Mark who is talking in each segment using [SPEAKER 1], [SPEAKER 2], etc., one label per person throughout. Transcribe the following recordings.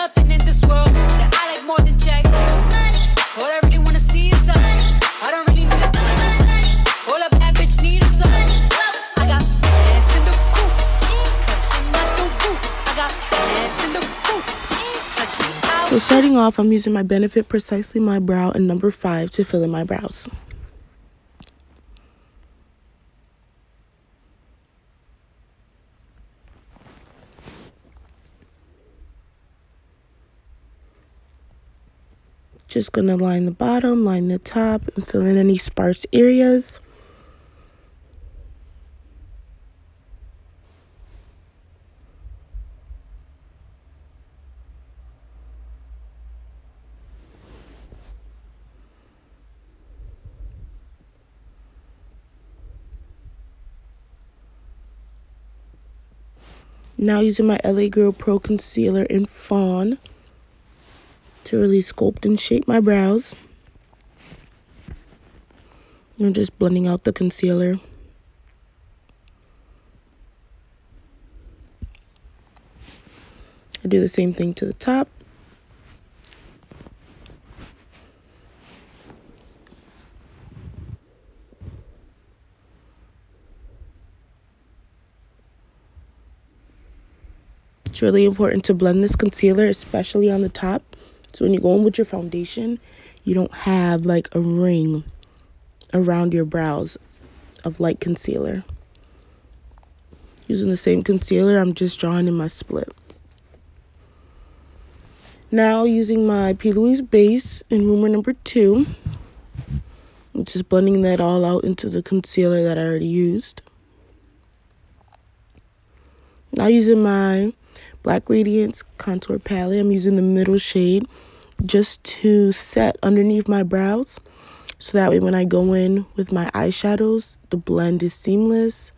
[SPEAKER 1] nothing in this world that I like more than Jack. All I really wanna see is up. I don't really need it. All a bad bitch need is up. I got bands in the coop, pressing out the roof. I got bands in the coop. Touch me out.
[SPEAKER 2] So starting off, I'm using my Benefit Precisely My Brow in number 5 to fill in my brows. Just gonna line the bottom, line the top, and fill in any sparse areas. Now using my LA Girl Pro Concealer in Fawn to really sculpt and shape my brows. I'm just blending out the concealer. I do the same thing to the top. It's really important to blend this concealer, especially on the top. So when you go in with your foundation, you don't have like a ring around your brows of light concealer. Using the same concealer, I'm just drawing in my split. Now using my P. Louise base in Rumor number 2. I'm just blending that all out into the concealer that I already used. Now using my Black Radiance contour palette, I'm using the middle shade just to set underneath my brows, so that way when I go in with my eyeshadows, the blend is seamless.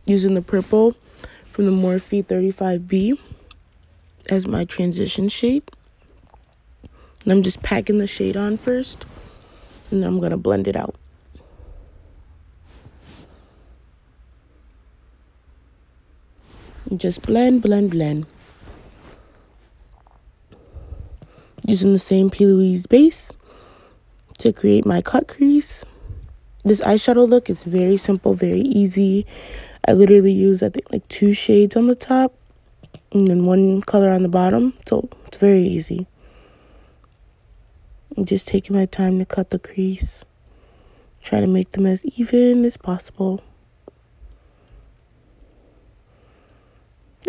[SPEAKER 2] Using the purple from the Morphe 35B as my transition shade. And I'm just packing the shade on first, and then I'm going to blend it out. Just blend, blend, blend. Using the same P. Louise base to create my cut crease. This eyeshadow look is very simple, very easy. I literally use, I think, like 2 shades on the top and then 1 color on the bottom. So it's very easy. I'm just taking my time to cut the crease. Try to make them as even as possible.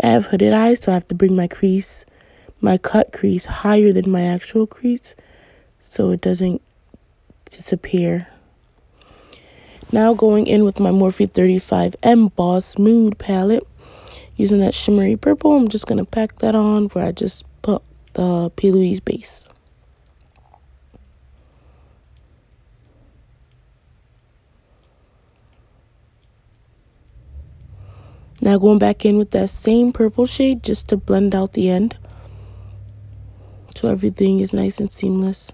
[SPEAKER 2] I have hooded eyes, so I have to bring my crease, my cut crease, higher than my actual crease so it doesn't disappear. Now going in with my Morphe 35M Boss Mood palette. Using that shimmery purple, I'm just going to pack that on where I just put the P. Louise base. Now going back in with that same purple shade just to blend out the end, so everything is nice and seamless.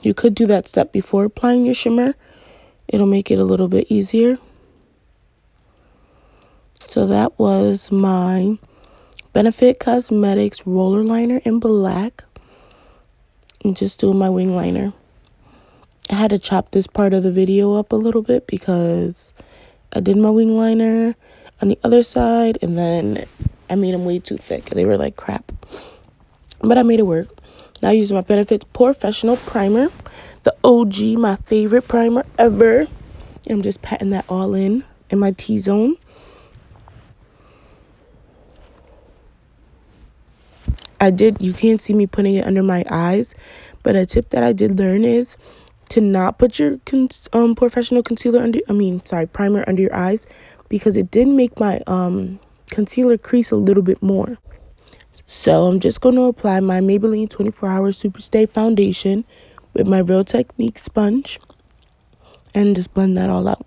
[SPEAKER 2] You could do that step before applying your shimmer. It'll make it a little bit easier. So that was my Benefit Cosmetics roller liner in black. I'm just doing my wing liner. I had to chop this part of the video up a little bit because I did my wing liner on the other side and then I made them way too thick. They were like crap. But I made it work. Now using my Benefit Professional Primer. The OG, my favorite primer ever. I'm just patting that all in my T-zone. You can't see me putting it under my eyes, but a tip that I did learn is to not put your professional primer under your eyes, because it did make my concealer crease a little bit more. So I'm just going to apply my Maybelline 24-Hour Superstay Foundation with my Real Technique sponge and just blend that all out.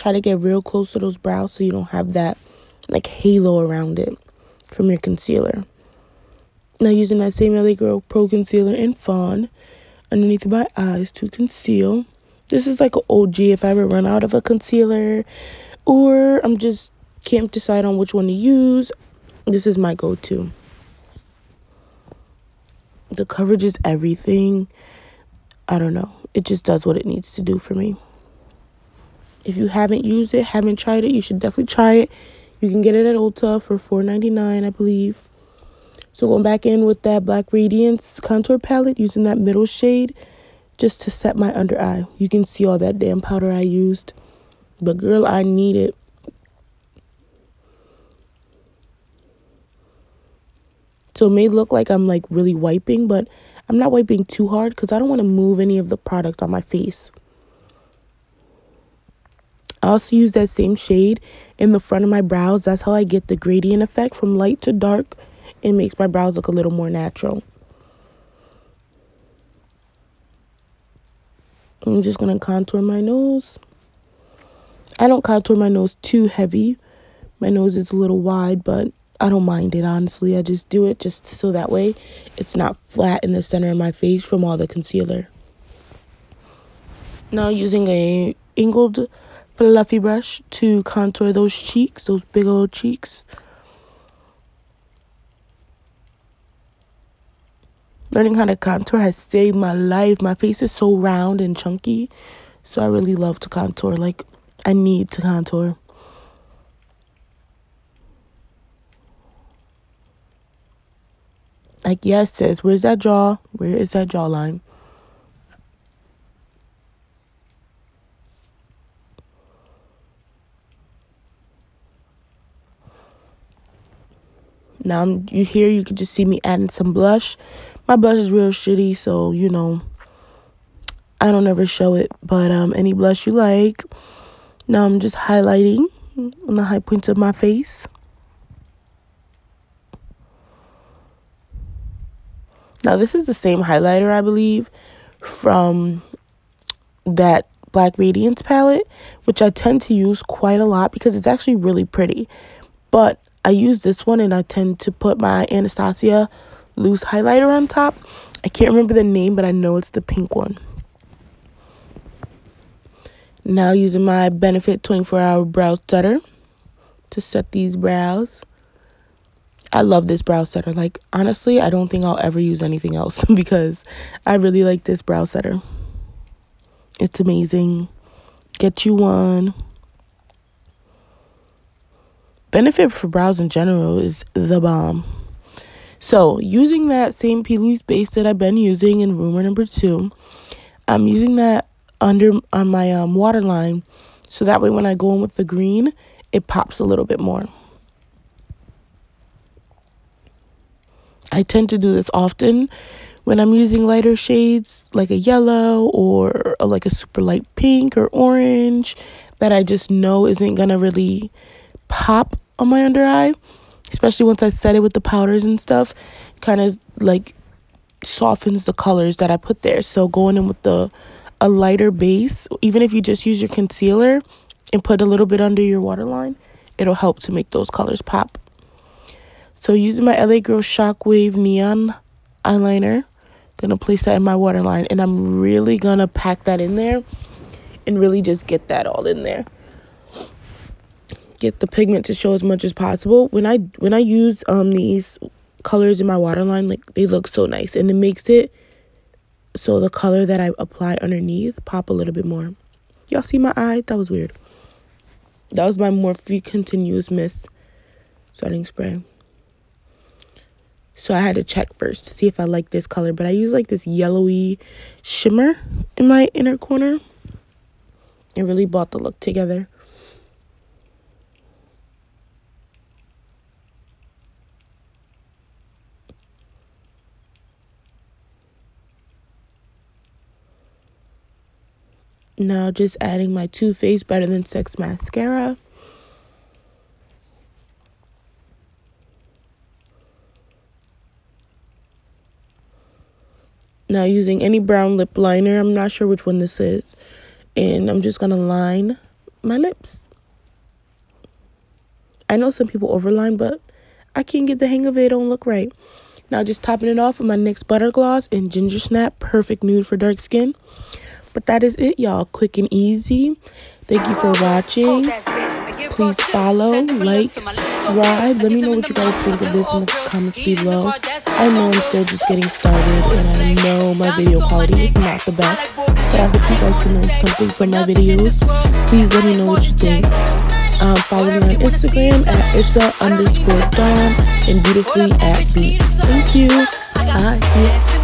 [SPEAKER 2] try to get real close to those brows so you don't have that like halo around it from your concealer. Now using that same LA Girl Pro Concealer in Fawn underneath my eyes to conceal. This is like an OG if I ever run out of a concealer or I'm just can't decide on which one to use. This is my go-to. The coverage is everything. I don't know. It just does what it needs to do for me. If you haven't used it, haven't tried it, you should definitely try it. You can get it at Ulta for $4.99, I believe. So going back in with that Black Radiance contour palette, using that middle shade just to set my under eye. You can see all that damn powder I used. But girl, I need it. So it may look like I'm like really wiping, but I'm not wiping too hard because I don't want to move any of the product on my face. I also use that same shade in the front of my brows. That's how I get the gradient effect from light to dark. It makes my brows look a little more natural. I'm just going to contour my nose. I don't contour my nose too heavy. My nose is a little wide, but I don't mind it, honestly. I just do it just so that way it's not flat in the center of my face from all the concealer. Now using a angled fluffy brush to contour those cheeks, those big old cheeks. Learning how to contour has saved my life. My face is so round and chunky, so I really love to contour. Like, I need to contour. Like, yes, sis, where's that jaw? Where is that jawline? Now, you can just see me adding some blush. My blush is real shitty, so, you know, I don't ever show it. But any blush you like. Now, I'm just highlighting on the high points of my face. Now, this is the same highlighter, I believe, from that Black Radiance palette, which I tend to use quite a lot because it's actually really pretty. But I use this one and I tend to put my Anastasia loose highlighter on top. I can't remember the name, but I know it's the pink one. Now using my Benefit 24-Hour Brow Setter to set these brows. I love this brow setter. Like, honestly, I don't think I'll ever use anything else because I really like this brow setter. It's amazing. Get you one. Benefit for brows in general is the bomb. So, using that same P. base that I've been using in rumor number 2, I'm using that on my waterline so that way when I go in with the green, it pops a little bit more. I tend to do this often when I'm using lighter shades like a yellow or like a super light pink or orange that I just know isn't going to really pop on my under eye, especially once I set it with the powders and stuff. Kind of like softens the colors that I put there. So going in with a lighter base, even if you just use your concealer and put a little bit under your waterline, it'll help to make those colors pop. So using my LA Girl Shockwave Neon eyeliner, gonna place that in my waterline, and I'm really gonna pack that in there and really just get that all in there. Get the pigment to show as much as possible. When I use these colors in my waterline, like, they look so nice, and it makes it so the color that I apply underneath pop a little bit more. Y'all see my eye? That was weird. That was my Morphe Continuous Mist setting spray. So I had to check first to see if I like this color. But I use like this yellowy shimmer in my inner corner. It really brought the look together. Now just adding my Too Faced Better Than Sex mascara. Now using any brown lip liner, I'm not sure which one this is, and I'm just going to line my lips. I know some people overline, but I can't get the hang of it. It don't look right. Now just topping it off with my NYX Butter Gloss in Ginger Snap. Perfect nude for dark skin. But that is it, y'all. Quick and easy. Thank you for watching. Please follow, like, subscribe. Let me know what you guys think of this in the comments below. I know I'm still just getting started, and I know my video quality is not the best, but I hope you guys can learn something from my videos. Please let me know what you think. Follow me on Instagram at Issa_Dawn and beautifully at B. Thank you. Bye.